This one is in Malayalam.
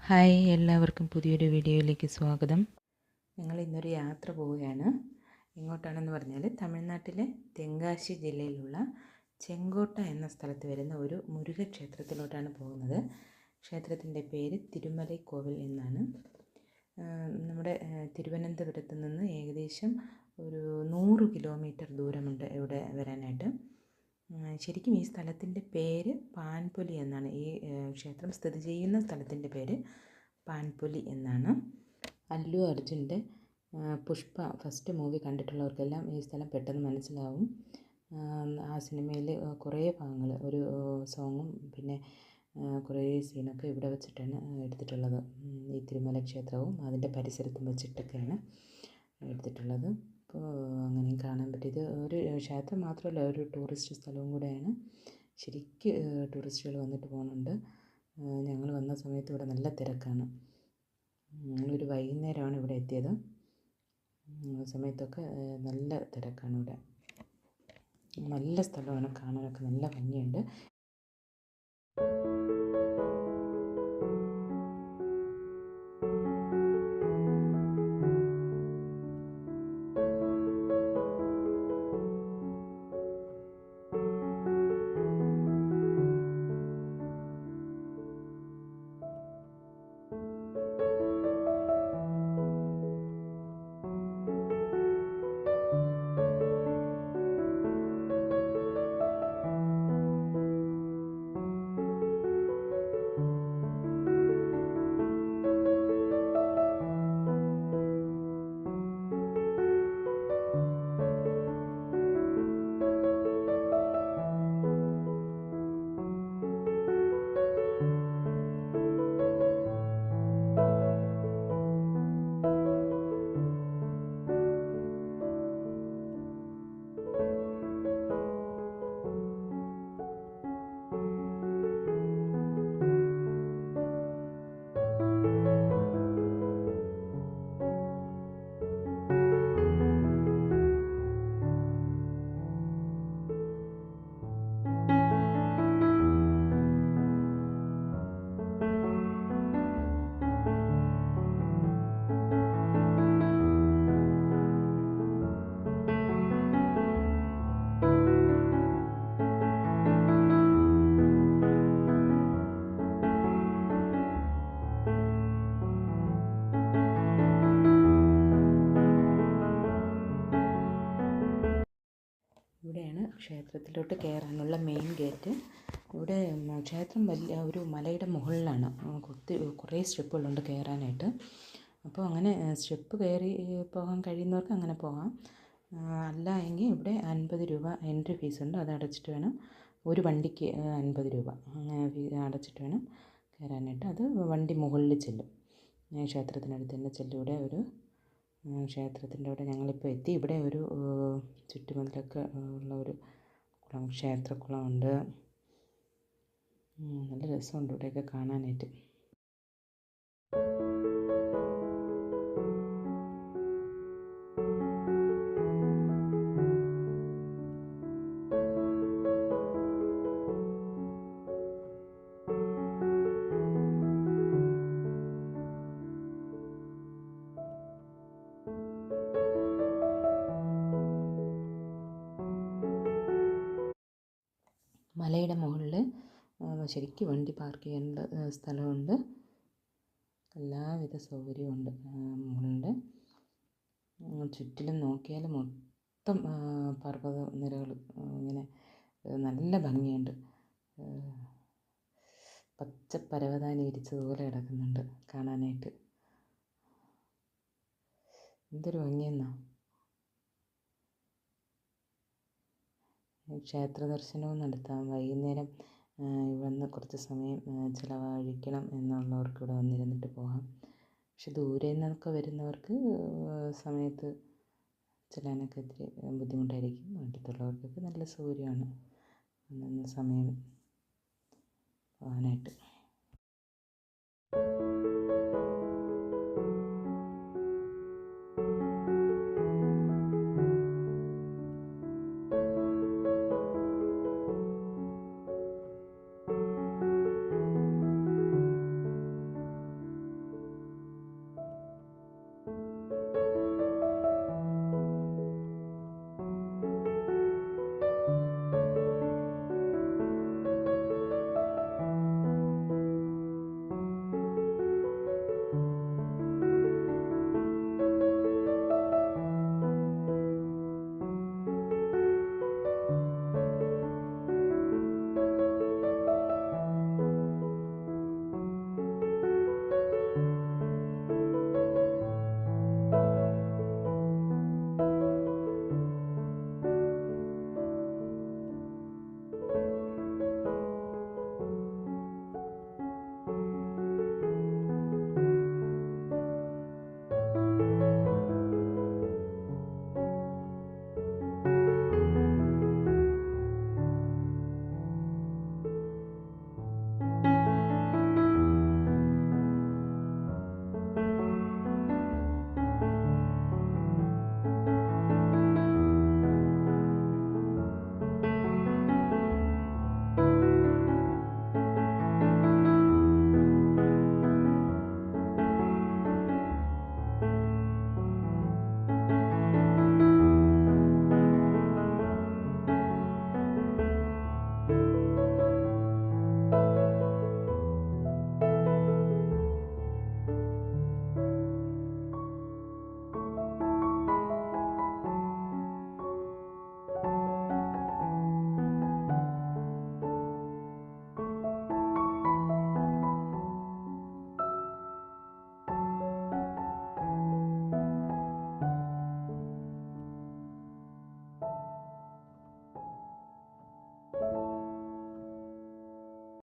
ഹായ്, എല്ലാവർക്കും പുതിയൊരു വീഡിയോയിലേക്ക് സ്വാഗതം. ഞങ്ങൾ ഇന്നൊരു യാത്ര പോവുകയാണ്. എങ്ങോട്ടാണെന്ന് പറഞ്ഞാൽ തമിഴ്നാട്ടിലെ തെങ്കാശി ജില്ലയിലുള്ള ചെങ്കോട്ട എന്ന സ്ഥലത്ത് വരുന്ന ഒരു മുരുകക്ഷേത്രത്തിലോട്ടാണ് പോകുന്നത്. ക്ഷേത്രത്തിൻ്റെ പേര് തിരുമലൈക്കോവിൽ എന്നാണ്. നമ്മുടെ തിരുവനന്തപുരത്ത് നിന്ന് ഏകദേശം ഒരു 100 കിലോമീറ്റർ ദൂരമുണ്ട് ഇവിടെ വരാനായിട്ട്. ശരിക്കും ഈ സ്ഥലത്തിൻ്റെ പേര് പാൻപൊലി എന്നാണ്. ഈ ക്ഷേത്രം സ്ഥിതി ചെയ്യുന്ന സ്ഥലത്തിൻ്റെ പേര് പാൻപൊലി എന്നാണ്. അല്ലു അർജുൻ്റെ പുഷ്പ ഫസ്റ്റ് മൂവി കണ്ടിട്ടുള്ളവർക്കെല്ലാം ഈ സ്ഥലം പെട്ടെന്ന് മനസ്സിലാവും. ആ സിനിമയിൽ കുറേ ഭാഗങ്ങൾ, ഒരു സോങ്ങും പിന്നെ കുറേ സീനൊക്കെ ഇവിടെ വെച്ചിട്ടാണ് എടുത്തിട്ടുള്ളത്. ഈ തിരുമല ക്ഷേത്രവും അതിൻ്റെ പരിസരത്തും വെച്ചിട്ടൊക്കെയാണ് എടുത്തിട്ടുള്ളത്. അപ്പോൾ അങ്ങനെയും കാണാൻ പറ്റിയത് ഒരു ക്ഷേത്രം മാത്രമല്ല, ഒരു ടൂറിസ്റ്റ് സ്ഥലവും കൂടെയാണ്. ശരിക്ക് ടൂറിസ്റ്റുകൾ വന്നിട്ട് പോകുന്നുണ്ട്. ഞങ്ങൾ വന്ന സമയത്ത് ഇവിടെ നല്ല തിരക്കാണ്. ഞങ്ങളൊരു വൈകുന്നേരമാണ് ഇവിടെ എത്തിയത്. ആ സമയത്തൊക്കെ നല്ല തിരക്കാണ് ഇവിടെ. നല്ല സ്ഥലമാണ്, കാണാനൊക്കെ നല്ല ഭംഗിയുണ്ട്. ഇവിടെയാണ് ക്ഷേത്രത്തിലോട്ട് കയറാനുള്ള മെയിൻ ഗേറ്റ്. ഇവിടെ ക്ഷേത്രം വലിയ ഒരു മലയുടെ മുകളിലാണ്. കുറേ സ്റ്റെപ്പുകളുണ്ട് കയറാനായിട്ട്. അപ്പോൾ അങ്ങനെ സ്റ്റെപ്പ് കയറി പോകാൻ കഴിയുന്നവർക്ക് അങ്ങനെ പോകാം. അല്ല എങ്കിൽ ഇവിടെ 50 രൂപ എൻട്രി ഫീസുണ്ട്. അത് അടച്ചിട്ട് വേണം, ഒരു വണ്ടിക്ക് 50 രൂപ അടച്ചിട്ട് വേണം കയറാനായിട്ട്. അത് വണ്ടി മുകളിൽ ചെല്ലും, ക്ഷേത്രത്തിനടുത്ത് തന്നെ ചെല്ലും. ഇവിടെ ഒരു ക്ഷേത്രത്തിൻ്റെ അവിടെ ഞങ്ങളിപ്പോൾ എത്തി. ഇവിടെ ഒരു ചുറ്റുമതിലൊക്കെ ഉള്ള ഒരു കുളം, ക്ഷേത്രക്കുളമുണ്ട്. നല്ല രസമുണ്ട് ഇവിടെയൊക്കെ കാണാനായിട്ട്. മലയുടെ മുകളിൽ ശരിക്കും വണ്ടി പാർക്ക് ചെയ്യാനുള്ള സ്ഥലമുണ്ട്. എല്ലാവിധ സൗകര്യവും ഉണ്ട് മുകളിൽ. ചുറ്റിലും നോക്കിയാൽ മൊത്തം പർവ്വത നിരകൾ, ഇങ്ങനെ നല്ല ഭംഗിയുണ്ട്. പച്ച പരവതാനി വിരിച്ചതുപോലെ കിടക്കുന്നുണ്ട് കാണാനായിട്ട്. എന്തൊരു ഭംഗിയെന്നാ. ക്ഷേത്ര ദർശനവും നടത്താം. വൈകുന്നേരം വന്ന് കുറച്ച് സമയം ചിലവഴിക്കണം എന്നുള്ളവർക്ക് ഇവിടെ വന്നിരുന്നിട്ട് പോകാം. പക്ഷെ ദൂരെ നിന്നൊക്കെ വരുന്നവർക്ക് സമയത്ത് ചെല്ലാനൊക്കെ ഇത്തിരി ബുദ്ധിമുട്ടായിരിക്കും. അടുത്തുള്ളവർക്കൊക്കെ നല്ല സൗകര്യമാണ് അന്നന്ന് സമയം പോകാനായിട്ട്.